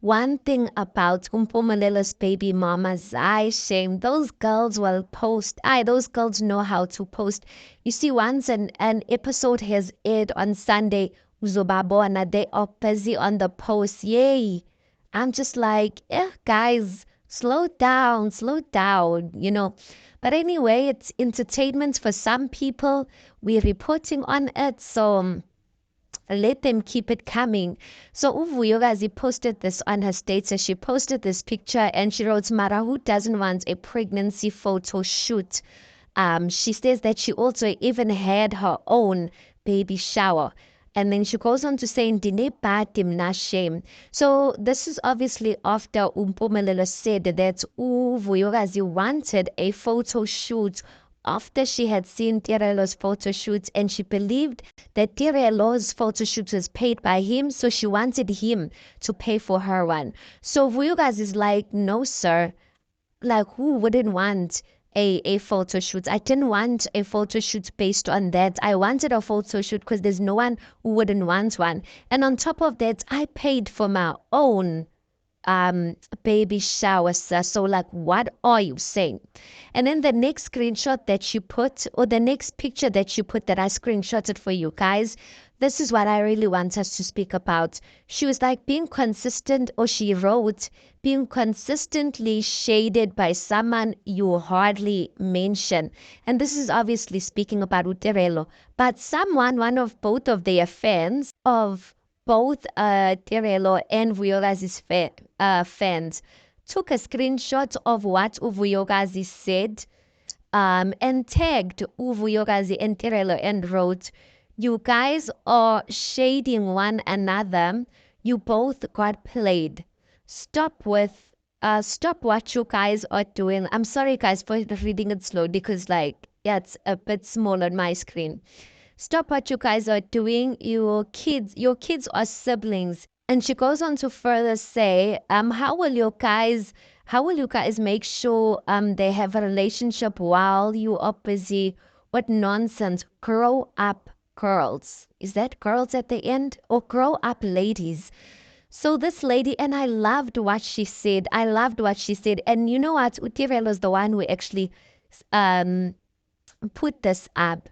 One thing about Umpumelela's baby mamas, I shame those girls will post. Those girls know how to post. You see, once an episode has aired on Sunday, Uzobabona, they are busy on the post. Yay. I'm just like, guys, slow down. But anyway, it's entertainment for some people. We're reporting on it, so let them keep it coming. So Uvuyokazi posted this on her status. She posted this picture and she wrote, Mara, who doesn't want a pregnancy photo shoot? She says that she also even had her own baby shower. And then she goes on to say, Ndine batim na shame. So this is obviously after Umpumelelo said that Uvuyokazi wanted a photo shoot after she had seen Tirelo's photo shoot, and she believed that Tirelo's photo shoot was paid by him, so she wanted him to pay for her one. So Vuyokazi is like, no, sir. Like, who wouldn't want a photo shoot? I didn't want a photo shoot based on that. I wanted a photo shoot because there's no one who wouldn't want one. And on top of that, I paid for my own baby shower, sir. So like, what are you saying? And then the next screenshot that you put, or the next picture that you put that I screenshotted for you guys, this is what I really want us to speak about. She was like being consistent, or she wrote, being consistently shaded by someone you hardly mention. And this is obviously speaking about Uterelo, but someone, one of both of their fans of both Tirelo and Vuyokazi's fans took a screenshot of what Uvuyokazi said and tagged Uvuyokazi and Tirelo and wrote, you guys are shading one another. You both got played. Stop what you guys are doing. I'm sorry guys for reading it slow because like, yeah, it's a bit small on my screen. Stop what you guys are doing. Your kids are siblings. And she goes on to further say, how will you guys make sure they have a relationship while you are busy? What nonsense. Grow up, girls. Is that girls at the end? Or grow up, ladies. So this lady, and I loved what she said. And you know what? Utirelo is the one who actually um put this up.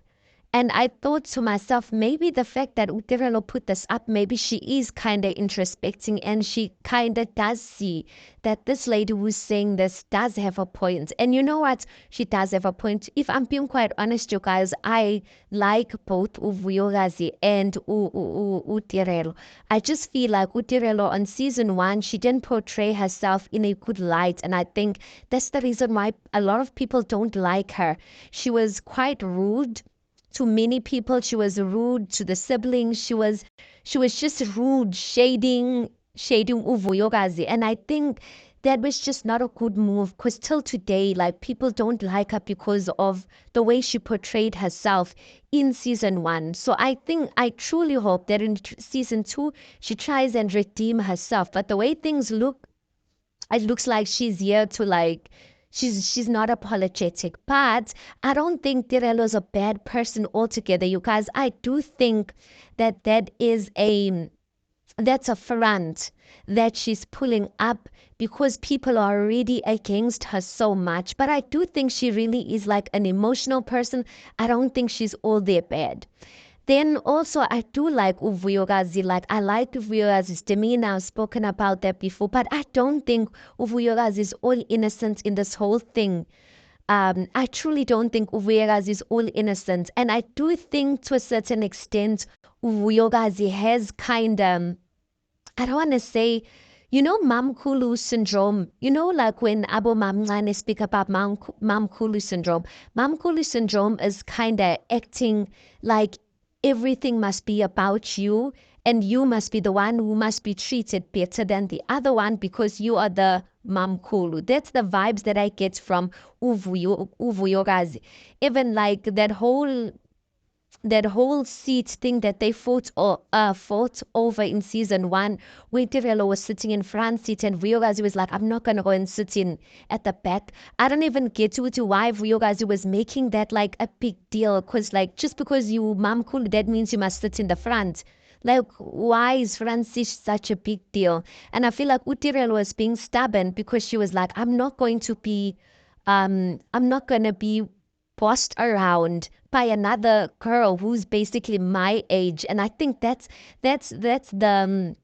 And I thought to myself, maybe the fact that Utirelo put this up, maybe she is kind of introspecting and she kind of does see that this lady who's saying this does have a point. And you know what? She does have a point. If I'm being quite honest, you guys, I like both Uvuyokazi and Utirelo. I just feel like Utirelo on season 1, she didn't portray herself in a good light. And I think that's the reason why a lot of people don't like her. She was quite rude to many people. She was rude to the siblings. She was just rude, shading Uvuyokazi. And I think that was just not a good move because till today, like people don't like her because of the way she portrayed herself in season 1. So I truly hope that in season 2 she tries and redeem herself. But the way things look, it looks like she's here to like she's not apologetic. But I don't think Tirelo's a bad person altogether, you guys. I do think that that's a front that she's pulling up because people are already against her so much. But I do think she really is like an emotional person. I don't think she's all there bad. Then also I do like Uvuyokazi. Like I like Uvuyokazi's demeanor. I've spoken about that before, but I don't think Uvuyokazi is all innocent in this whole thing. I truly don't think Uvuyokazi is all innocent, and I do think to a certain extent Uvuyokazi has kind of, I don't want to say, Mamkulu syndrome. Like when Abu Mamlane speak about Mamkulu syndrome. Mamkulu syndrome is kind of acting like everything must be about you and you must be the one who must be treated better than the other one because you are the Mamkulu. That's the vibes that I get from Uvuyokazi. Even like that whole seat thing that they fought over in season 1, where Tirelo was sitting in front seat and Vuyokazi was like, I'm not gonna go and sit in at the back. I don't even get to why Vuyokazi was making that like a big deal, because like just because you mom cool, that means you must sit in the front. Like, why is Francis such a big deal? And I feel like Utirel was being stubborn because she was like, I'm not gonna be bossed around by another girl who's basically my age. And I think that's the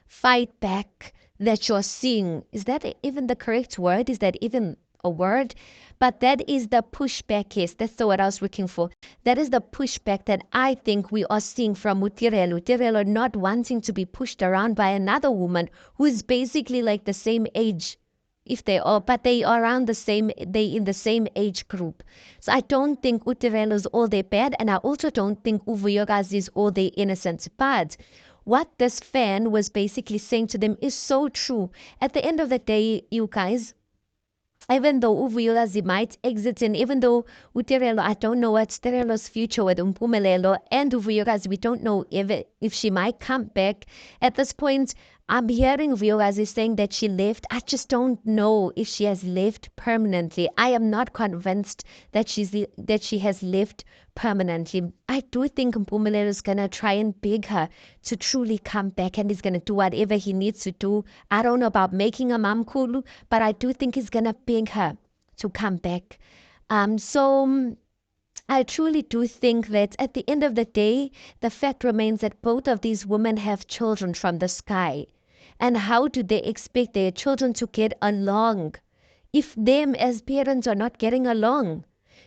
fight back that you're seeing. Is that even the correct word? Is that even a word? But that is the pushback, yes. That's the word I was looking for. That is the pushback that I think we are seeing from Utirelo. Utirelo not wanting to be pushed around by another woman who is basically like the same age. If they are, but they are around they in the same age group. So I don't think Utirelo is all they bad, and I also don't think Uvuyogazi is all they innocent. But what this fan was basically saying to them is so true. At the end of the day, you guys, even though Uvuyolazi might exit and even though Uterelo, I don't know what's Terelo's future with Umpumelelo and Uvuyolazi, we don't know if she might come back. At this point, I'm hearing Uvuyolazi saying that she left. I just don't know if she has left permanently. I am not convinced that she has left permanently. I do think Mpumelelo is gonna try and beg her to truly come back, and he's gonna do whatever he needs to do. I don't know about making a mamkulu, but I do think he's gonna beg her to come back. So I truly do think that at the end of the day, the fact remains that both of these women have children from the sky. And how do they expect their children to get along if them as parents are not getting along?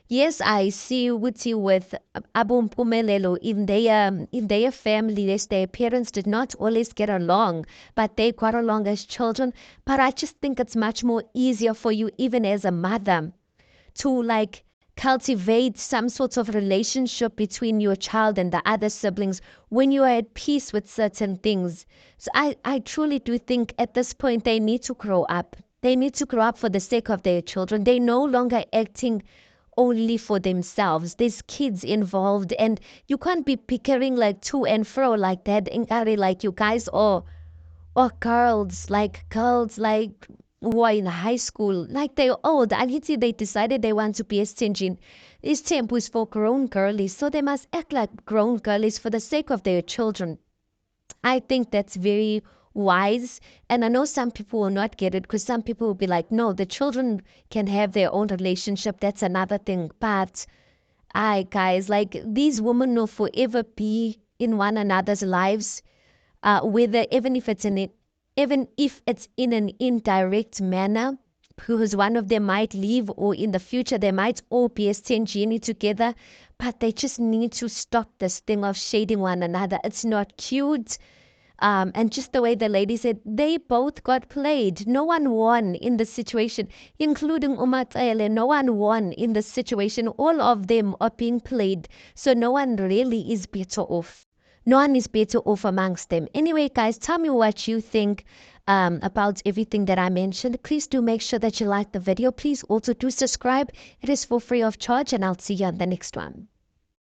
Yes, I see Wuti with Abu Mpumelelo in their family. Yes, their parents did not always get along, but they got along as children. But I just think it's much more easier for you, even as a mother, to like cultivate some sort of relationship between your child and the other siblings when you are at peace with certain things. So I truly do think at this point they need to grow up. They need to grow up for the sake of their children. They're no longer acting only for themselves. There's kids involved, and you can't be pickering like to and fro like that. Ingari, like you guys or girls like who are in high school, like they're old. Aliti they decided they want to be a stinging. This temple is for grown girlies, so they must act like grown girlies for the sake of their children. I think that's very wise. And I know some people will not get it because some people will be like, no, the children can have their own relationship. That's another thing. But I, guys, like these women will forever be in one another's lives, whether even if it's in an indirect manner, because one of them might leave or in the future they might all be a genie together, but they just need to stop this thing of shading one another. It's not cute. And just the way the lady said, they both got played. No one won in the situation, including Umatele. No one won in the situation. All of them are being played. So no one really is better off. No one is better off amongst them. Anyway, guys, tell me what you think about everything that I mentioned. Please do make sure that you like the video. Please also do subscribe. It is for free of charge, and I'll see you on the next one.